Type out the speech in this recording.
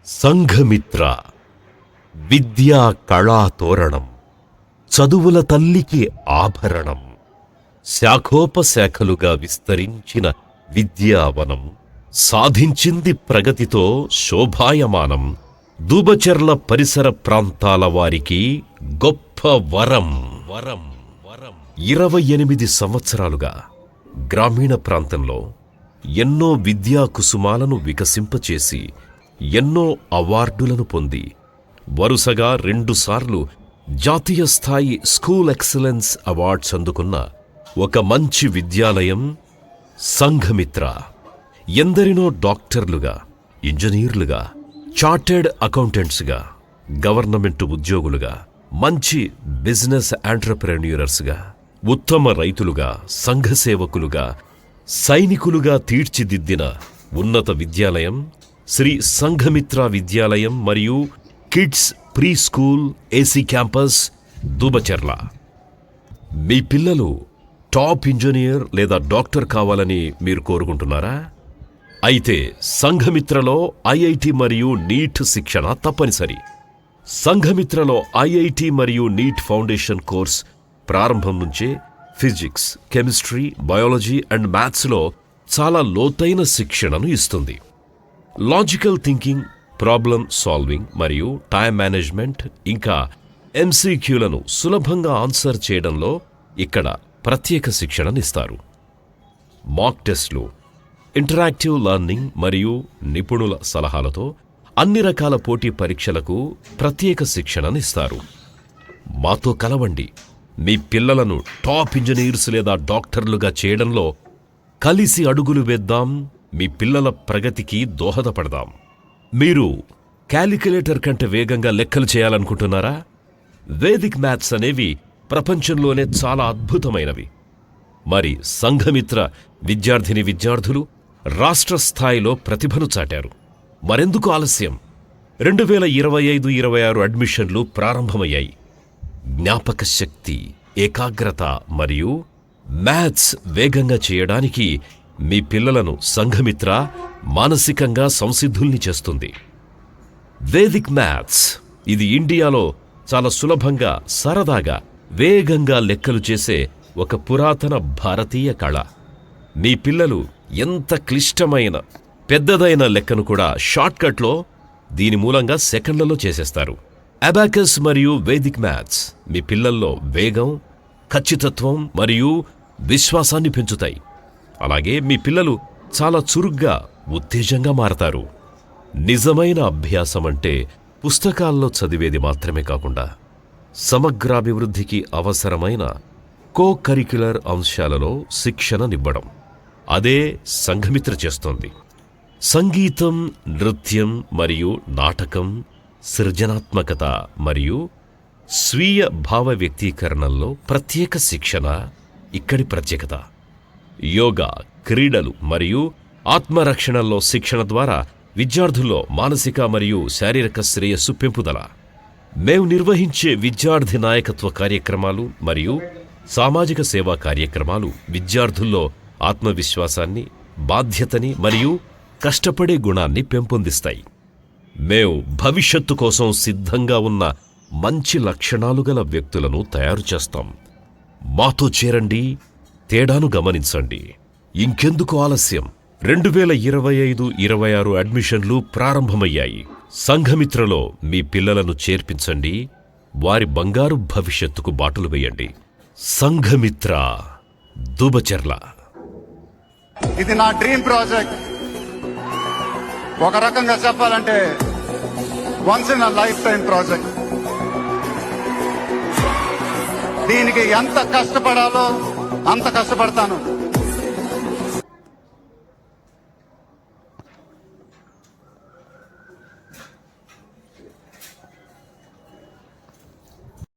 సంఘమిత్ర విద్యా కళా తోరణం, చదువుల తల్లికి ఆభరణం, శాఖోపశాఖలుగా విస్తరించిన విద్యావనం, సాధించింది ప్రగతితో శోభాయమానం. దూబచెర్ల పరిసర ప్రాంతాల వారికి గొప్ప వరం. 28 సంవత్సరాలుగా గ్రామీణ ప్రాంతంలో ఎన్నో విద్యా కుసుమాలను వికసింపచేసి ఎన్నో అవార్డులను పొంది వరుసగా 2 సార్లు జాతీయ స్థాయి స్కూల్ ఎక్సలెన్స్ అవార్డ్స్ అందుకున్న ఒక మంచి విద్యాలయం సంఘమిత్ర. ఎందరినో డాక్టర్లుగా, ఇంజనీర్లుగా, చార్టర్డ్ అకౌంటెంట్స్గా, గవర్నమెంట్ ఉద్యోగులుగా, మంచి బిజినెస్ ఎంటర్‌ప్రెన్యూర్స్గా, ఉత్తమ రైతులుగా, సంఘసేవకులుగా, సైనికులుగా తీర్చిదిద్దిన ఉన్నత విద్యాలయం శ్రీ సంఘమిత్ర విద్యాలయం మరియు kids pre school AC campus Dubacherla. మీ పిల్లలు టాప్ ఇంజనీర్ లేదా డాక్టర్ కావాలని మీరు కోరుకుంటున్నారా? అయితే సంఘమిత్రలో ఐఐటి మరియు నీట్ శిక్షణ తప్పనిసరి. సంఘమిత్రలో ఐఐటి మరియు నీట్ ఫౌండేషన్ కోర్స్ ప్రారంభం నుంచే ఫిజిక్స్, కెమిస్ట్రీ, బయాలజీ అండ్ మ్యాథ్స్లో చాలా లోతైన శిక్షణను ఇస్తుంది. లాజికల్ థింకింగ్, ప్రాబ్లమ్ సాల్వింగ్ మరియు టైం మేనేజ్మెంట్ ఇంకా ఎంసీక్యూలను సులభంగా ఆన్సర్ చేయడంలో ఇక్కడ ప్రత్యేక శిక్షణనిస్తారు. మాక్ టెస్ట్లు, ఇంటరాక్టివ్ లెర్నింగ్ మరియు నిపుణుల సలహాలతో అన్ని రకాల పోటీ పరీక్షలకు ప్రత్యేక శిక్షణనిస్తారు. మాతో కలవండి. మీ పిల్లలను టాప్ ఇంజనీర్స్ లేదా డాక్టర్లుగా చేయడంలో కలిసి అడుగులు వేద్దాం. మీ పిల్లల ప్రగతికి దోహదపడదాం. మీరు క్యాలిక్యులేటర్ కంటే వేగంగా లెక్కలు చేయాలనుకుంటున్నారా? వేదిక్ మ్యాథ్స్ అనేవి ప్రపంచంలోనే చాలా అద్భుతమైనవి. మరి సంఘమిత్ర విద్యార్థులు రాష్ట్ర స్థాయిలో ప్రతిభను చాటారు. మరెందుకు ఆలస్యం? 2025-26 అడ్మిషన్లు ప్రారంభమయ్యాయి. జ్ఞాపక శక్తి, ఏకాగ్రత మరియు మ్యాథ్స్ వేగంగా చేయడానికి మీ పిల్లలను సంఘమిత్ర మానసికంగా సంసిద్ధుల్ని చేస్తుంది. వేదిక్ మ్యాథ్స్ ఇది ఇండియాలో చాలా సులభంగా, సరదాగా, వేగంగా లెక్కలు చేసే ఒక పురాతన భారతీయ కళ. మీ పిల్లలు ఎంత క్లిష్టమైన, పెద్దదైన లెక్కను కూడా షార్ట్కట్లో దీని మూలంగా సెకండ్లలో చేసేస్తారు. అబాకస్ మరియు వేదిక్ మ్యాథ్స్ మీ పిల్లల్లో వేగం, ఖచ్చితత్వం మరియు విశ్వాసాన్ని పెంచుతాయి. అలాగే మీ పిల్లలు చాలా చురుగ్గా, ఉత్తేజంగా మారతారు. నిజమైన అభ్యాసం అంటే పుస్తకాల్లో చదివేది మాత్రమే కాకుండా సమగ్రాభివృద్ధికి అవసరమైన కో-కరిక్యులర్ అంశాలలో శిక్షణనివ్వడం. అదే సంఘమిత్ర చేస్తోంది. సంగీతం, నృత్యం మరియు నాటకం, సృజనాత్మకత మరియు స్వీయ భావ వ్యక్తీకరణల్లో ప్రత్యేక శిక్షణ ఇక్కడి ప్రత్యేకత. యోగా, క్రీడలు మరియు ఆత్మరక్షణలో శిక్షణ ద్వారా విద్యార్థుల్లో మానసిక మరియు శారీరక శ్రేయస్సు పెంపుదల. మేము నిర్వహించే విద్యార్థి నాయకత్వ కార్యక్రమాలు మరియు సామాజిక సేవా కార్యక్రమాలు విద్యార్థుల్లో ఆత్మవిశ్వాసాన్ని, బాధ్యతని మరియు కష్టపడే గుణాన్ని పెంపొందిస్తాయి. మేము భవిష్యత్తు కోసం సిద్ధంగా ఉన్న మంచి లక్షణాలు గల వ్యక్తులను తయారు చేస్తాం. మాతో చేరండి, తేడాను గమనించండి. ఇంకెందుకు ఆలస్యం? 2025-26 అడ్మిషన్లు ప్రారంభమయ్యాయి. సంఘమిత్రలో మీ పిల్లలను చేర్పించండి. వారి బంగారు భవిష్యత్తుకు బాటలు వేయండి. సంఘమిత్ర, దూబచెర్ల. ఇది నా డ్రీమ్ ప్రాజెక్ట్. ఒక రకంగా చెప్పాలంటే once in a life time project. దీనికి ఎంత కష్టపడాలో అంత కష్టపడతాను.